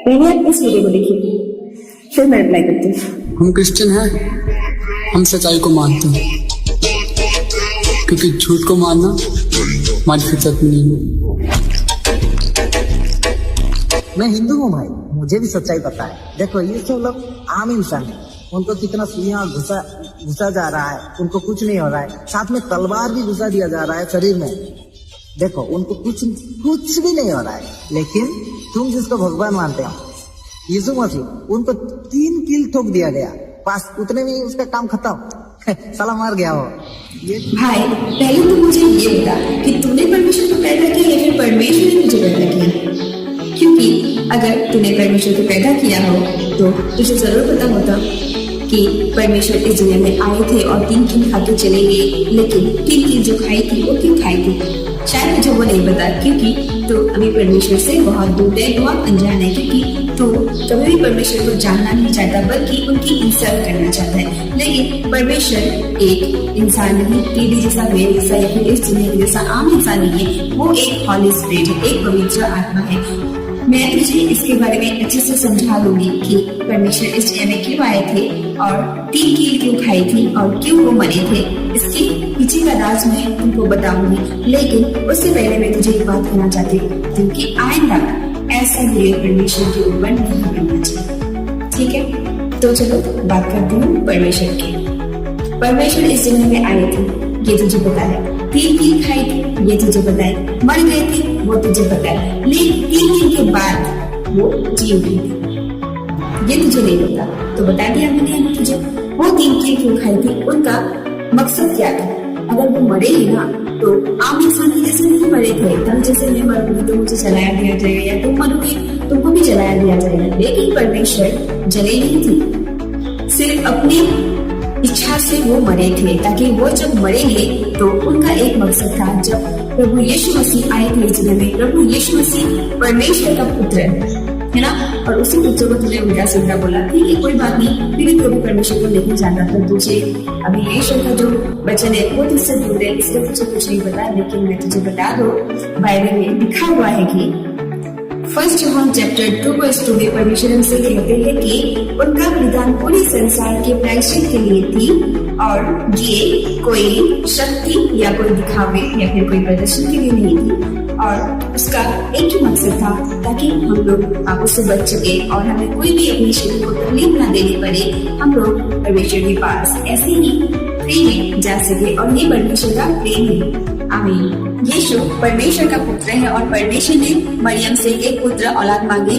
पहले आप इस वीडियो को देखिए, फिर मैं रिप्लाई करती हूँ। हम क्रिश्चियन हैं, हम सच्चाई को मानते हैं, क्योंकि झूठ को मानना हमारी फितरत में नहीं है। मैं हिंदू हूँ भाई, मुझे भी सच्चाई पता है। देखो ये सब लोग आम इंसान है, उनको कितना सुइयां घुसा जा रहा है, उनको कुछ नहीं हो रहा है। साथ में तलवार भी घुसा दिया जा रहा है शरीर में। देखो उनको कुछ भी नहीं हो रहा है। लेकिन तुम जिसको भगवान मानते हो, यीशु मसीह, उनको 3 कील ठोक दिया गया, बस उतने में उसका काम खत्म। साला मर गया हो। भाई पहले तो मुझे ये बता कि तूने परमेश्वर को पैदा किया या फिर परमेश्वर ने तुझे पैदा किया? क्योंकि अगर तूने परमेश्वर को पैदा किया हो तो तुझे जरूर पता होता कि परमेश्वर इस दुनिया में आए थे और 3 कील खा के चले गए, लेकिन 3 कील जो खाई थी वो क्यों खाई थी? शायद मुझे वो नहीं पता, क्योंकि तो अभी परमेश्वर से बहुत दूर है, बहुत अनजान है, क्योंकि तो कभी भी परमेश्वर को जानना नहीं चाहता बल्कि उनकी इंसल्ट करना चाहता है। लेकिन परमेश्वर एक इंसान नहीं, टीडी जैसा, मेरे जैसा या फिर इस दुनिया के जैसा आम इंसान नहीं है। वो एक हॉली स्पिरिट है, एक पवित्र आत्मा है। मैं तुझे इसके बारे में अच्छे से समझा दूंगी कि परमेश्वर इस दुनिया में क्यों आए थे और 3 कील क्यों खाई थी और क्यों वो मरे थे। इसके पीछे का राज मैं तुमको बताऊंगी, लेकिन उससे पहले मैं तुझे एक बात कहना चाहती हूँ, क्योंकि आइंदा ऐसा वीडियो परमेश्वर के ऊपर नहीं बनना चाहिए, ठीक है? तो चलो बात करती हूँ परमेश्वर की। परमेश्वर इस दुनिया में आए थे, ये तुझे पता है। 3 कील खाई थी, ये तुझे पता है। मर गए थे, वो तुझे पता है। लेकिन 3 कील के बाद वो जी उठी थी, ये तुझे नहीं पता। तो बता दिया मैंने तुझे, वो 3 कील क्यों खाई थी, उनका मकसद क्या था। अगर वो मरे ही ना तो आम इंसान की जैसे नहीं मरे थे। तब जैसे मैं मरूंगी तो मुझे जलाया दिया जाएगा, या तुम मरोगे तुमको भी जलाया दिया जाएगा। लेकिन परमेश्वर जले नहीं थे, सिर्फ अपनी इच्छा से वो मरे थे, ताकि वो जब मरेंगे तो उनका एक मकसद था। जब प्रभु यीशु मसीह आए थे इस दुनिया में, प्रभु यीशु मसीह परमेश्वर का पुत्र है ना, और उसी पुत्र को तुझे उल्टा सीधा बोला। ठीक है, कोई बात नहीं, फिर भी तो परमेश्वर को नहीं जानता, तो तुझे अभी यीशु का जो वचन है वो तुझसे दूर है, इसलिए तुझे कुछ नहीं पता। लेकिन मैं तुझे बता दो, बाइबल में लिखा हुआ है कि 1 John chapter 2:2 में परमेश्वर हमसे कहते हैं कि उनका बलिदान पूरे संसार के प्रायश्चित के लिए थी, और ये कोई शक्ति या कोई दिखावे या फिर कोई प्रदर्शन के लिए नहीं थी, और उसका एक ही मकसद था, ताकि हम लोग पापों से बच सके और हमें कोई भी अपने शरीर को तकलीफ न देनी पड़े। हम लोग परमेश्वर के पास ऐसे ही फ्री में जा सके, और ये परमेश्वर का प्रेम है। आमीन। यीशु परमेश्वर का पुत्र है और परमेश्वर ने मरियम से एक पुत्र औलाद मांगी।